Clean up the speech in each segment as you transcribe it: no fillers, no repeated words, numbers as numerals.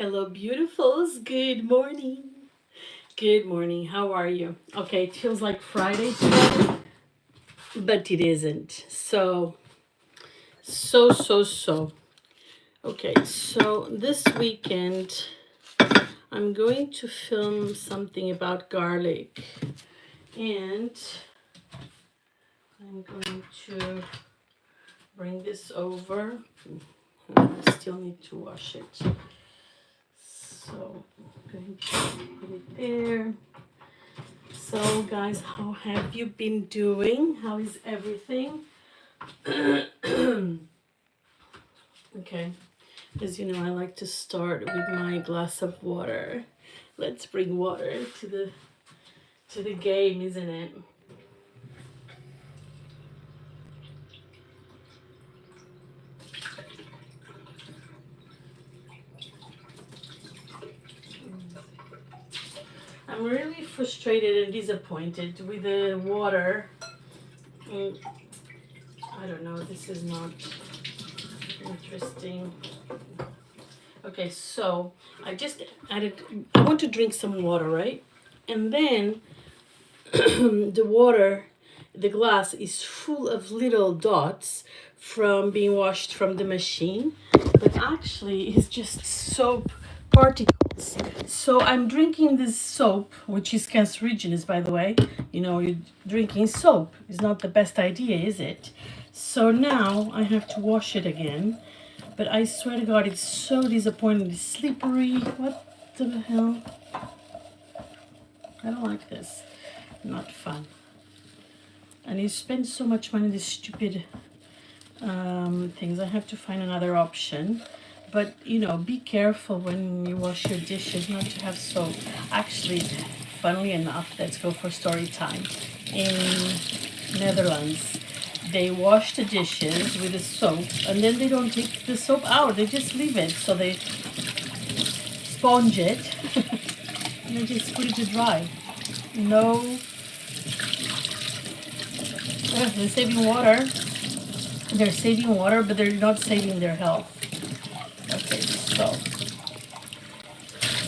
Hello, beautifuls. Good morning. Good morning. How are you? Okay, it feels like Friday today, but it isn't. So. Okay, so this weekend I'm going to film something about garlic, and I'm going to bring this over. I still need to wash it. So I'm going to put it there. So, guys, how have you been doing? How is everything? Okay, as you know, I like to start with my glass of water. Let's bring water to the game, isn't it? I'm really frustrated and disappointed with the water. Mm, I don't know. This is not interesting. Okay, so I just added. I want to drink some water, right? And then the water, the glass is full of little dots from being washed from the machine, but actually it's just soap particles. So I'm drinking this soap, which is cancerogenic, by the way. You know, you're drinking soap is not the best idea, is it? So now I have to wash it again, but I swear to God, it's so disappointing. It's slippery. What the hell? I don't like this. Not fun. And you spend so much money on these stupid things. I have to find another option. But you know, be careful when you wash your dishes not to have soap. Actually, funnily enough, let's go for story time. In Netherlands, they wash the dishes with the soap and then they don't take the soap out. They just leave it. So they sponge it and then just put it to dry. No, they're saving water. They're saving water, but they're not saving their health. Okay, so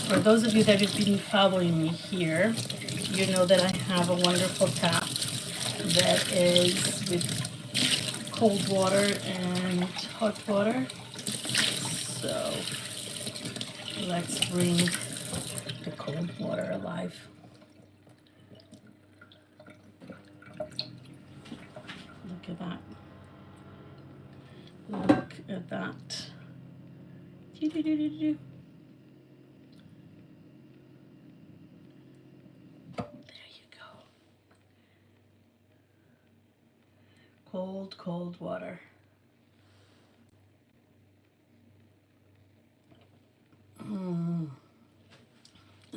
for those of you that have been following me here, you know that I have a wonderful tap that is with cold water and hot water. So let's bring the cold water alive. Look at that. Look at that. There you go. Cold, cold water. And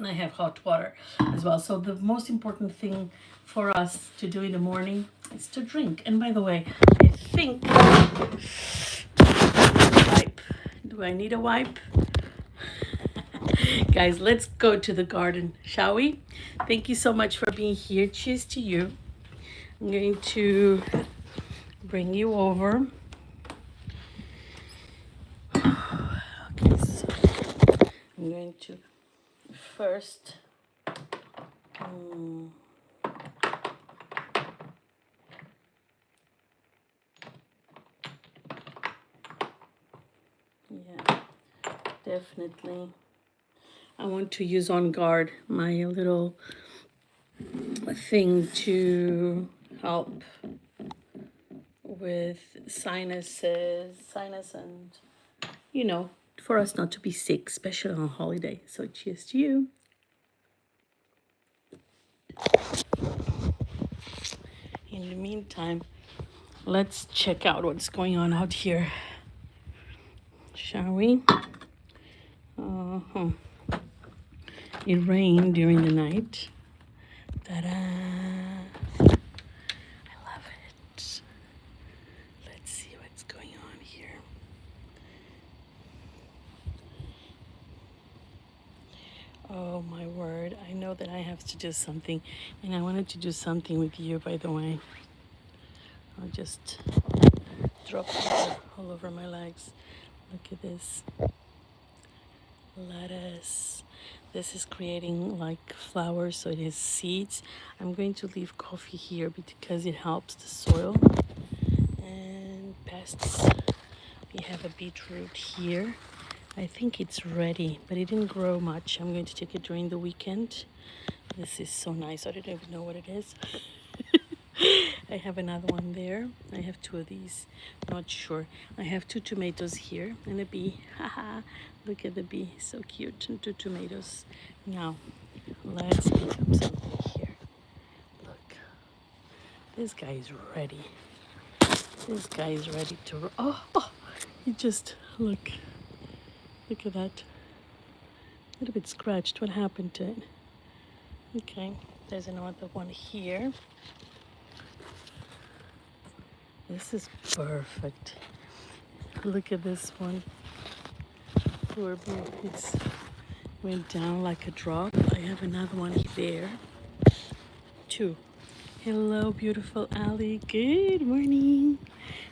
I have hot water as well. So the most important thing for us to do in the morning is to drink. And by the way, I think wipe. Do I need a wipe? Guys, let's go to the garden, shall we? Thank you so much for being here. Cheers to you. I'm going to bring you over. Okay, so I'm going to first yeah, definitely. I want to use On Guard, my little thing to help with sinus and, you know, for us not to be sick, especially on holiday. So cheers to you. In the meantime, let's check out what's going on out here, shall we? Uh-huh. It rained during the night. Ta-da! I love it. Let's see what's going on here. Oh my word, I know that I have to do something, and I wanted to do something with you, by the way. I'll just drop water all over my legs. Look at this. lettuce. This is creating like flowers, so it is seeds. I'm going to leave coffee here because it helps the soil. And pests. We have a beetroot here. I think it's ready, but it didn't grow much. I'm going to take it during the weekend. This is so nice. I don't even know what it is. I have another one there. I have two of these. Not sure. I have two tomatoes here and a bee. Haha. Look at the bee. So cute. And two tomatoes. Now, let's pick up something here. Look. This guy is ready. This guy is ready to... Oh, he just... Look. Look at that. A little bit scratched. What happened to it? Okay. There's another one here. This is perfect. Look at this one. Poor bee. It's went down like a drop. I have another one there. Two. Hello, beautiful Ali. Good morning.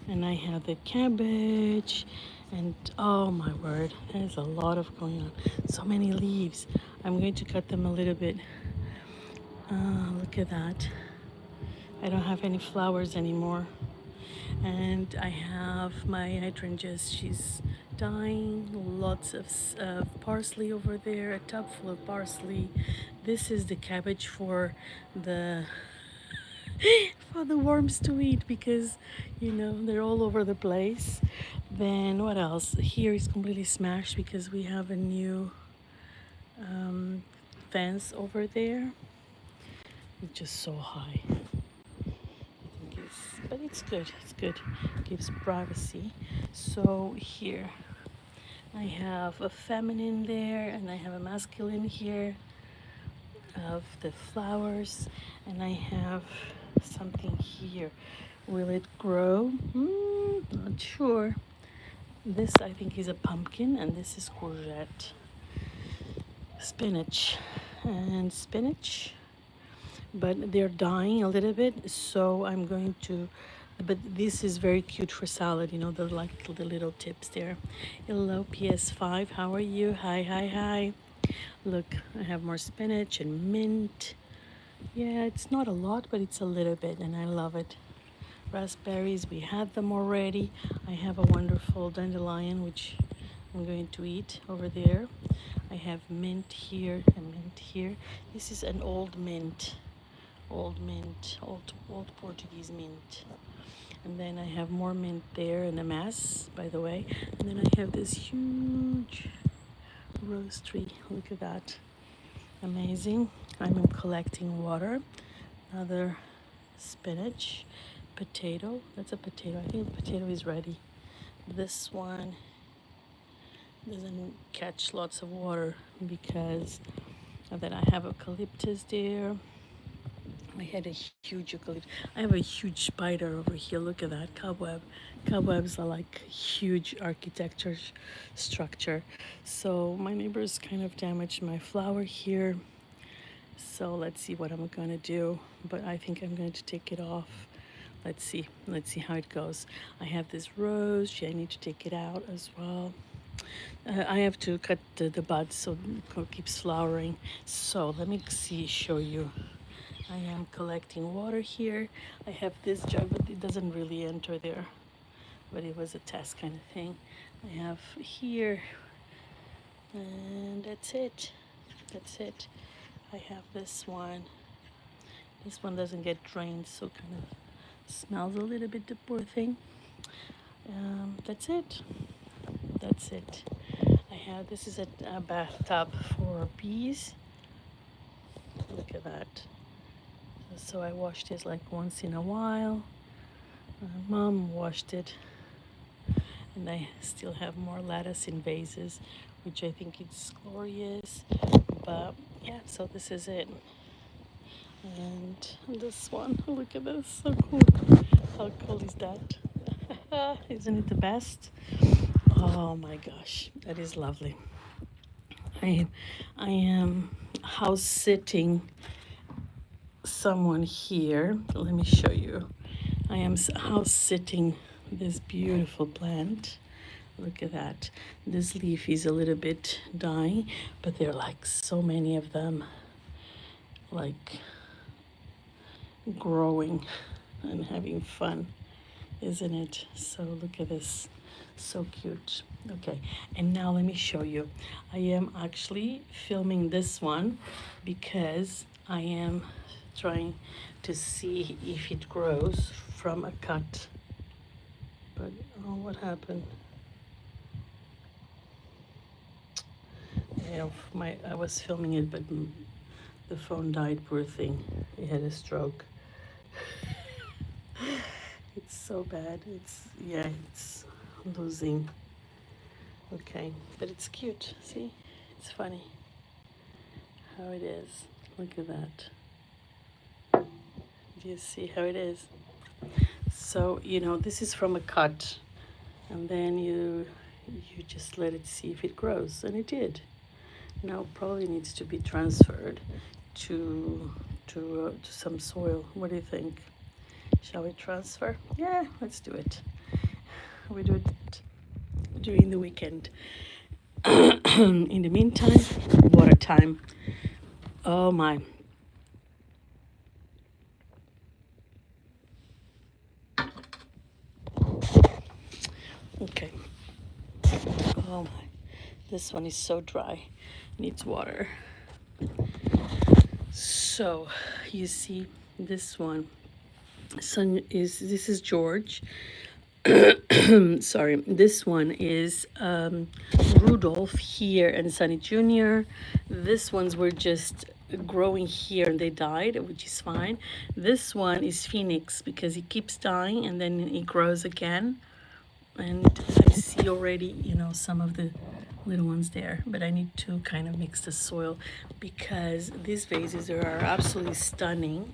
And I have the cabbage. And oh my word, there's a lot of going on. So many leaves. I'm going to cut them a little bit. Look at that. I don't have any flowers anymore. And I have my hydrangeas. She's dying. Lots of parsley over there. A tub full of parsley. This is the cabbage for the worms to eat because they're all over the place. Then what else? Here is completely smashed because we have a new fence over there. It's just so high. But it's good. It's good. It gives privacy. So here I have a feminine there and I have a masculine here of the flowers, and I have something here. Will it grow? Not sure. This I think is a pumpkin, and this is courgette. Spinach and spinach, but they're dying a little bit, so I'm going to, but this is very cute for salad, the like the little tips there. Hello PS5, how are you? Hi. Look, I have more spinach and mint. Yeah, it's not a lot, but it's a little bit, and I love it. Raspberries, we had them already. I have a wonderful dandelion, which I'm going to eat over there. I have mint here and mint here. This is an old mint, old Portuguese mint. And then I have more mint there and a mass, by the way. And then I have this huge rose tree. Look at that. Amazing. I'm collecting water. Another spinach, potato. That's a potato. I think the potato is ready. This one doesn't catch lots of water because then I have eucalyptus there. I had a huge eucalyptus. I have a huge spider over here. Look at that cobweb. Cobwebs are like huge architecture structure. So my neighbors kind of damaged my flower here. So let's see what I'm gonna do. But I think I'm going to take it off. Let's see how it goes. I have this rose. I need to take it out as well. I have to cut the buds so it keeps flowering. So let me show you. I am collecting water here. I have this jug, but it doesn't really enter there. But it was a test kind of thing. I have here, and that's it. I have this one. This one doesn't get drained, so kind of smells a little bit, the poor thing. That's it. This is a bathtub for bees. Look at that. So I wash this like once in a while. Mom washed it. And I still have more lettuce in vases, which I think is glorious. But yeah, so this is it. And this one, look at this, so cool. How cool is that? Isn't it the best? Oh my gosh, that is lovely. I am house sitting someone here. Let me show you. I am house sitting this beautiful plant. Look at that. This leaf is a little bit dying, but there are like so many of them, like growing and having fun, isn't it? So look at this. So cute. Okay, and now let me show you. I am actually filming this one because I am trying to see if it grows from a cut. But oh, what happened? You know, I was filming it, but the phone died. Poor thing. It had a stroke. It's so bad. It's losing. Okay, but it's cute. See, it's funny how it is. Look at that. Do you see how it is? So you know, this is from a cut, and then you just let it see if it grows, and it did. Now probably needs to be transferred to some soil. What do you think? Shall we transfer? Yeah, let's do it. We do it during the weekend. In the meantime, water time. Oh my. Okay. Oh my. This one is so dry. Needs water. So you see this one. This is George. Sorry, this one is Rudolph here and Sunny Jr. This ones were just growing here and they died, which is fine. This one is Phoenix because he keeps dying and then he grows again. And I see already, you know, some of the little ones there, but I need to kind of mix the soil because these vases are absolutely stunning,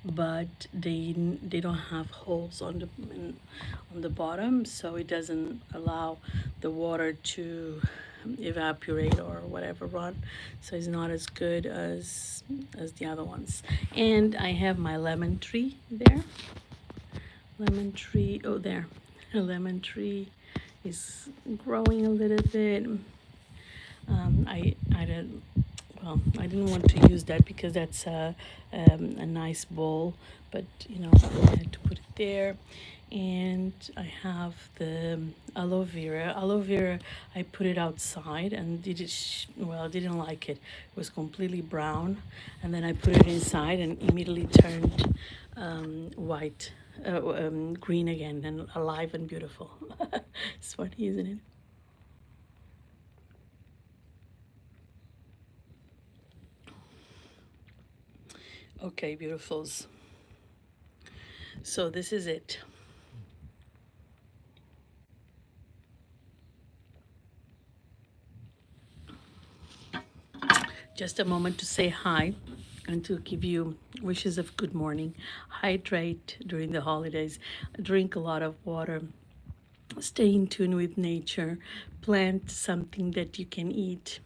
but they don't have holes on the bottom, so it doesn't allow the water to evaporate or whatever run, so it's not as good as the other ones. And I have my lemon tree there. Lemon tree, oh there, a lemon tree is growing a little bit. I didn't want to use that because that's a nice bowl, but you know, I had to put it there. And I have the aloe vera. Aloe vera, I put it outside and didn't like it. It was completely brown, and then I put it inside and immediately turned white, green again, and alive and beautiful. It's funny, isn't it? Okay, beautifuls. So this is it. Just a moment to say hi and to give you wishes of good morning. Hydrate during the holidays, drink a lot of water, stay in tune with nature, plant something that you can eat,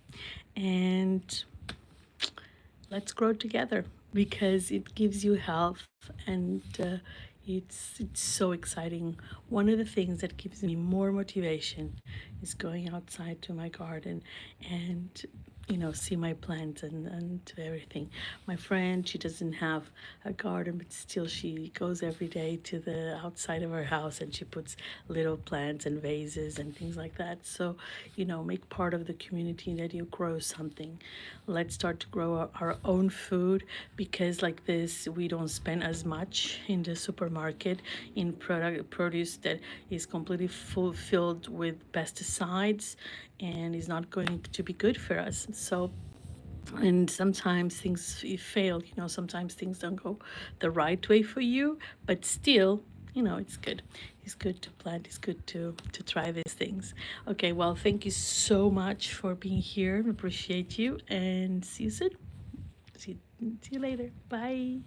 and let's grow together because it gives you health and it's so exciting. One of the things that gives me more motivation is going outside to my garden and you know, see my plants and everything. My friend, she doesn't have a garden, but still she goes every day to the outside of her house and she puts little plants and vases and things like that. So, you know, make part of the community that you grow something. Let's start to grow our own food because like this, we don't spend as much in the supermarket in produce that is completely filled with pesticides and is not going to be good for us. So, and sometimes things fail, you know, sometimes things don't go the right way for you, but still, you know, it's good. It's good to plant, it's good to try these things. Okay, well, thank you so much for being here. Appreciate you and see you soon. See you later. Bye.